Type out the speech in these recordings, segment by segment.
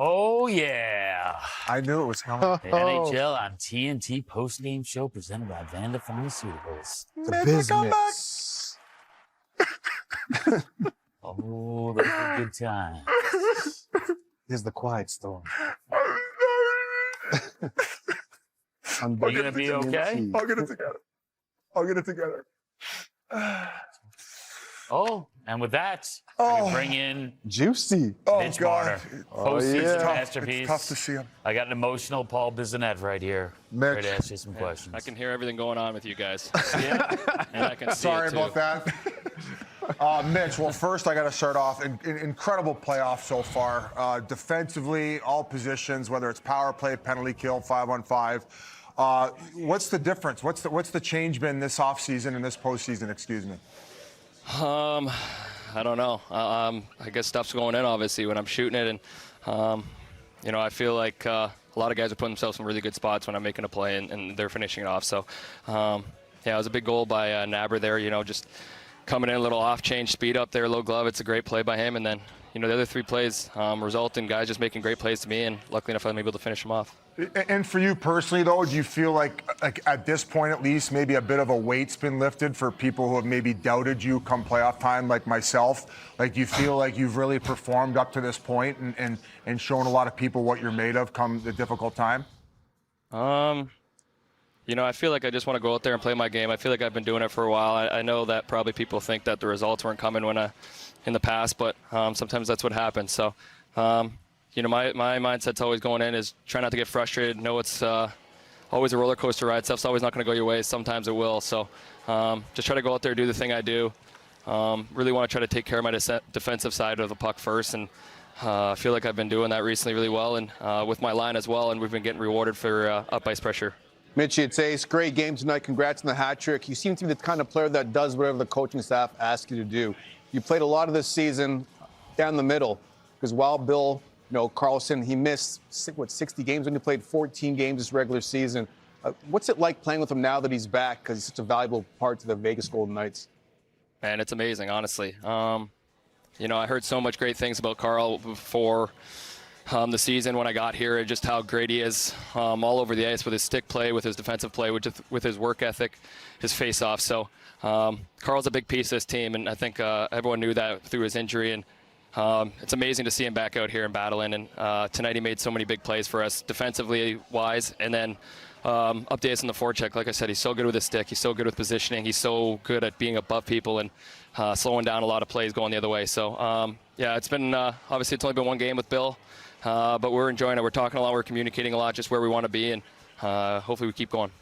Oh, yeah. I knew it was coming. The NHL on TNT post-game show presented by Vanda Pharmaceuticals. The business. Oh, those were good times. Here's the quiet storm. Are you going to be okay? I'll get it together. I'll get it together. Oh, and with that, we bring in Juicy. Mitch Marner. Postseason masterpiece. It's tough to see him. I got an emotional Paul Bissonnette right here. Mitch. Ready to ask you some questions. I can hear everything going on with you guys. Yeah. And I can see Sorry it too. about that. Mitch, well, first I got to start off. Incredible playoff so far. Defensively, all positions, whether it's power play, penalty kill, 5-on-5. What's the difference? What's the change been this offseason and this postseason, excuse me? I don't know. I guess stuff's going in, obviously, when I'm shooting it. And, I feel like a lot of guys are putting themselves in really good spots when I'm making a play and they're finishing it off. So, it was a big goal by Nabber there, just coming in a little off-change speed up there, low glove. It's a great play by him. And then, the other three plays result in guys just making great plays to me. And luckily enough, I'm able to finish them off. And for you personally, though, do you feel like at this point at least, maybe a bit of a weight's been lifted for people who have maybe doubted you come playoff time, like myself? Like, do you feel like you've really performed up to this point and shown a lot of people what you're made of come the difficult time? I feel like I just want to go out there and play my game. I feel like I've been doing it for a while. I know that probably people think that the results weren't coming in the past, but sometimes that's what happens. So, my mindset's always going in is try not to get frustrated. Know it's always a roller coaster ride. Stuff's always not going to go your way. Sometimes it will. So just try to go out there, do the thing I do. Really want to try to take care of my defensive side of the puck first. And I feel like I've been doing that recently really well, and with my line as well. And we've been getting rewarded for up ice pressure. Mitch, it's Ace. Great game tonight. Congrats on the hat trick. You seem to be the kind of player that does whatever the coaching staff asks you to do. You played a lot of this season down the middle because while Bill, Carlson, he missed, 60 games when he played 14 games this regular season. What's it like playing with him now that he's back because he's such a valuable part to the Vegas Golden Knights? Man, it's amazing, honestly. I heard so much great things about Carl before the season when I got here, and just how great he is all over the ice with his stick play, with his defensive play, with his work ethic, his face-off. So Carl's a big piece of this team, and I think everyone knew that through his injury. And it's amazing to see him back out here and battling. And tonight he made so many big plays for us, defensively wise, and then up the ice in the forecheck. Like I said, he's so good with his stick. He's so good with positioning. He's so good at being above people and slowing down a lot of plays going the other way. So, it's been obviously it's only been one game with Bill. But we're enjoying it. We're talking a lot. We're communicating a lot, just where we want to be, and hopefully we keep going.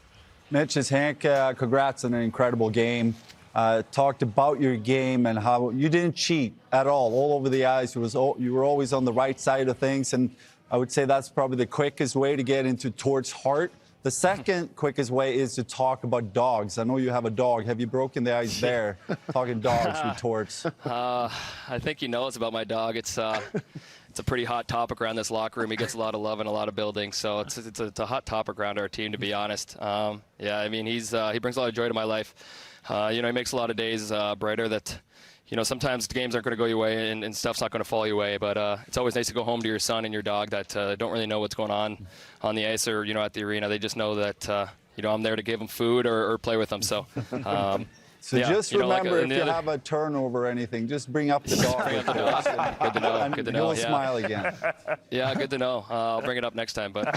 Mitch, it's Hank. Congrats on an incredible game. Talked about your game and how you didn't cheat at all over the ice. You were always on the right side of things, and I would say that's probably the quickest way to get into Tort's heart. The second quickest way is to talk about dogs. I know you have a dog. Have you broken the ice there, talking dogs with Torts? I think he knows about my dog. It's a pretty hot topic around this locker room. He gets a lot of love in a lot of buildings, so it's a hot topic around our team, to be honest. He brings a lot of joy to my life. He makes a lot of days brighter that, sometimes the games aren't going to go your way and stuff's not going to fall your way, but it's always nice to go home to your son and your dog that don't really know what's going on the ice or, at the arena. They just know that, I'm there to give them food or play with them, so... Just remember, if you have a turnover or anything, just bring up the dog. Bring up the dog. Good to know. Good to know. He'll smile again. Yeah, good to know. I'll bring it up next time. But,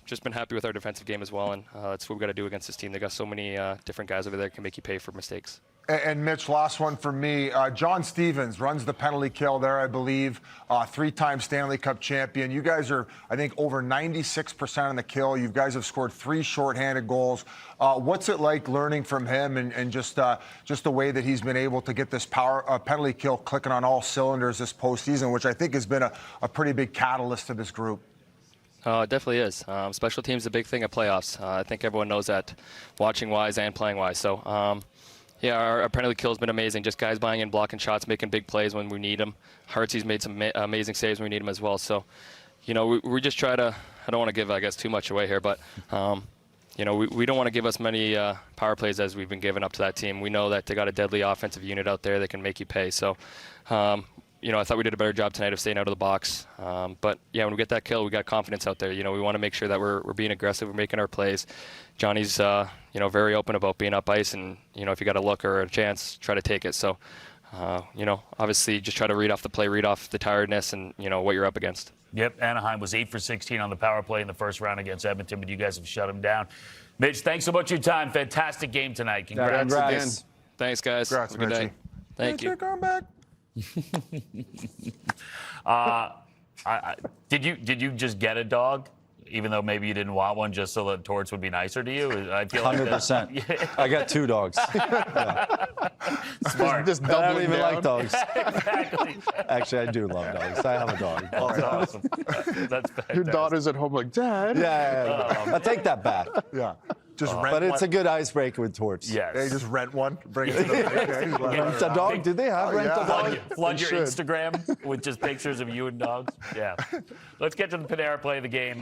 just been happy with our defensive game as well, and that's what we've got to do against this team. They got so many different guys over there that can make you pay for mistakes. And Mitch, last one for me. John Stevens runs the penalty kill there, I believe. Three-time Stanley Cup champion. You guys are, I think, over 96% on the kill. You guys have scored 3 shorthanded goals. What's it like learning from him and just the way that he's been able to get this penalty kill clicking on all cylinders this postseason, which I think has been a pretty big catalyst to this group? It definitely is. Special teams is a big thing at playoffs. I think everyone knows that, watching-wise and playing-wise. So, our penalty kill has been amazing. Just guys buying in, blocking shots, making big plays when we need them. Hartsy's made some amazing saves when we need them as well. So, we just try to, I don't want to give, I guess, too much away here, but, we don't want to give as many power plays as we've been giving up to that team. We know that they got a deadly offensive unit out there that can make you pay. So, I thought we did a better job tonight of staying out of the box. But yeah, when we get that kill, we got confidence out there. We want to make sure that we're being aggressive, we're making our plays. Johnny's, very open about being up ice, and if you got a look or a chance, try to take it. So, obviously, just try to read off the play, read off the tiredness, and what you're up against. Yep, Anaheim was 8 for 16 on the power play in the first round against Edmonton, but you guys have shut them down. Mitch, thanks so much for your time. Fantastic game tonight. Congrats again. Thanks, guys. Congrats, Have a good day. Thank you. Come back. Did you just get a dog, even though maybe you didn't want one, just so that Torts would be nicer to you? I feel 100%. I got 2 dogs. Smart. Just I don't doubling even down. like dogs. Exactly. Actually, I do love dogs. I have a dog. That's awesome. That's fantastic. Your daughter's at home like, Dad. Yeah. I take that back. Yeah. Just rent But it's a one. good icebreaker with Torts. Yes. Yeah, you just rent one, bring it to the Rent a dog? Do they have rent a dog? Flood They your should. Instagram with just pictures of you and dogs. Yeah. Let's get to the Panera play of the game.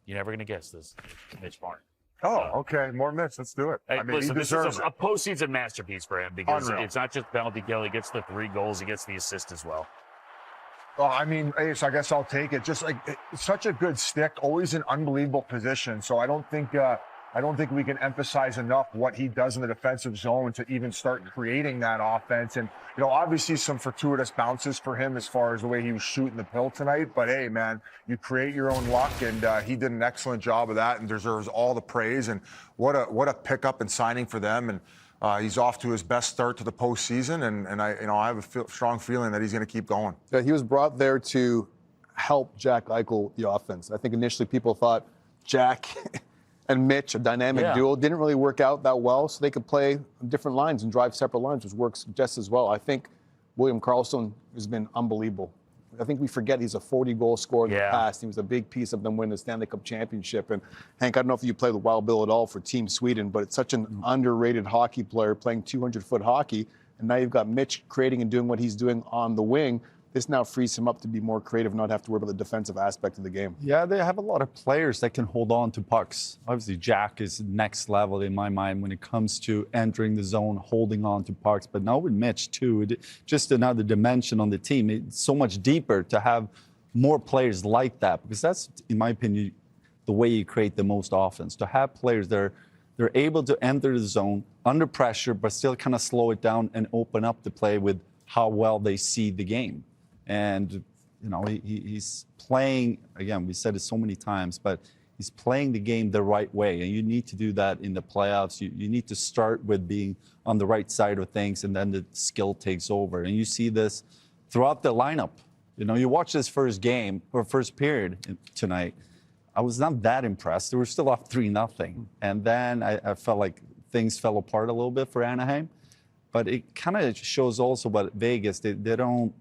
You're never going to guess this. Mitch Marner. Oh, okay. More Mitch. Let's do it. Hey, I mean, listen, he this deserves is it. a postseason masterpiece for him because Unreal. it's not just penalty kill. He gets the 3 goals. He gets the assist as well. Oh, I mean, Ace, I guess I'll take it. Just like it's such a good stick, always in unbelievable position. So I don't think we can emphasize enough what he does in the defensive zone to even start creating that offense. And obviously some fortuitous bounces for him as far as the way he was shooting the pill tonight. But hey, man, you create your own luck, and he did an excellent job of that, and deserves all the praise. And what a pickup and signing for them. And he's off to his best start to the postseason, and I have a strong feeling that he's going to keep going. Yeah, he was brought there to help Jack Eichel, the offense. I think initially people thought Jack and Mitch, a dynamic duo, didn't really work out that well, so they could play on different lines and drive separate lines, which works just as well. I think William Carlson has been unbelievable. I think we forget he's a 40-goal scorer in the past. He was a big piece of them winning the Stanley Cup championship. And Hank, I don't know if you played with Wild Bill at all for Team Sweden, but it's such an underrated hockey player playing 200-foot hockey. And now you've got Mitch creating and doing what he's doing on the wing. This now frees him up to be more creative, not have to worry about the defensive aspect of the game. Yeah, they have a lot of players that can hold on to pucks. Obviously, Jack is next level in my mind when it comes to entering the zone, holding on to pucks. But now with Mitch, too, just another dimension on the team. It's so much deeper to have more players like that, because that's, in my opinion, the way you create the most offense. To have players that they're able to enter the zone under pressure, but still kind of slow it down and open up the play with how well they see the game. And, he's playing, again, we said it so many times, but he's playing the game the right way. And you need to do that in the playoffs. You need to start with being on the right side of things, and then the skill takes over. And you see this throughout the lineup. You watch this first game or first period tonight, I was not that impressed. They were still up 3-0. And then I felt like things fell apart a little bit for Anaheim. But it kind of shows also about Vegas. They don't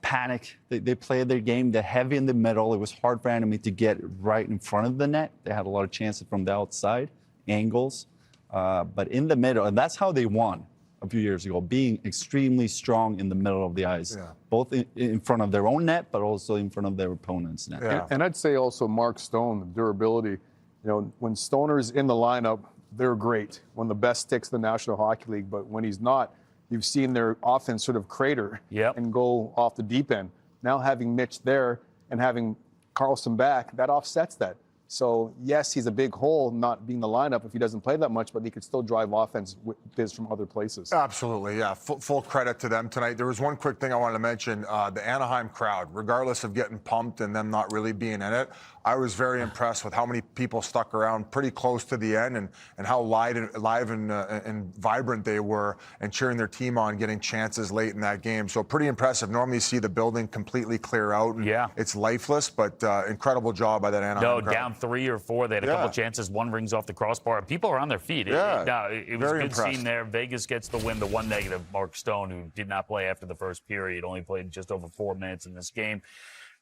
panic. They play their game. They're heavy in the middle. It was hard for Anaheim to get right in front of the net. They had a lot of chances from the outside, angles. But in the middle, and that's how they won a few years ago, being extremely strong in the middle of the ice, both in front of their own net, but also in front of their opponent's net. Yeah. And I'd say also Mark Stone, the durability. When Stoner's in the lineup, they're great. One of the best sticks in the National Hockey League. But when he's not, you've seen their offense sort of crater and go off the deep end. Now having Mitch there and having Carlson back, that offsets that. So, yes, he's a big hole not being the lineup if he doesn't play that much, but he could still drive offense with biz from other places. Absolutely, yeah. Full credit to them tonight. There was one quick thing I wanted to mention. The Anaheim crowd, regardless of getting pumped and them not really being in it, I was very impressed with how many people stuck around pretty close to the end and how live and vibrant they were and cheering their team on, getting chances late in that game. So pretty impressive. Normally you see the building completely clear out. And it's lifeless, but incredible job by that Anaheim crowd. Down 3 or 4. They had a couple chances. One rings off the crossbar. And people are on their feet. It was a good scene there. Vegas gets the win. The one negative, Mark Stone, who did not play after the first period, only played just over 4 minutes in this game.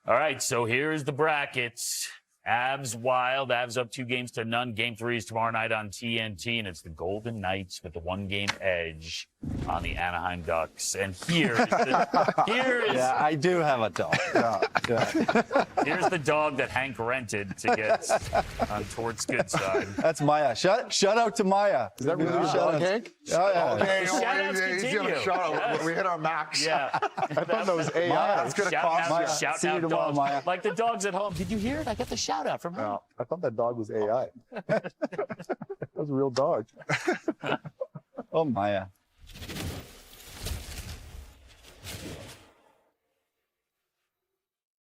All right, so here's the brackets. Avs Wild. Avs up 2-0. Game 3 is tomorrow night on TNT, and it's the Golden Knights with the 1-game edge on the Anaheim Ducks. And here is Yeah, I do have a dog. here's the dog that Hank rented to get on Tort's good side. That's Maya. Shout out to Maya. Is that really a dog, Hank? Oh, yeah. Okay, The shout-outs continue. Shout-out. We hit our max. Yeah. I thought that was AI. That's going to cost Maya. you. Shout See you out tomorrow, dogs. Maya. Like the dogs at home. Did you hear it? I got the shout out from him. No, I thought that dog was AI. That was a real dog. Oh, Maya.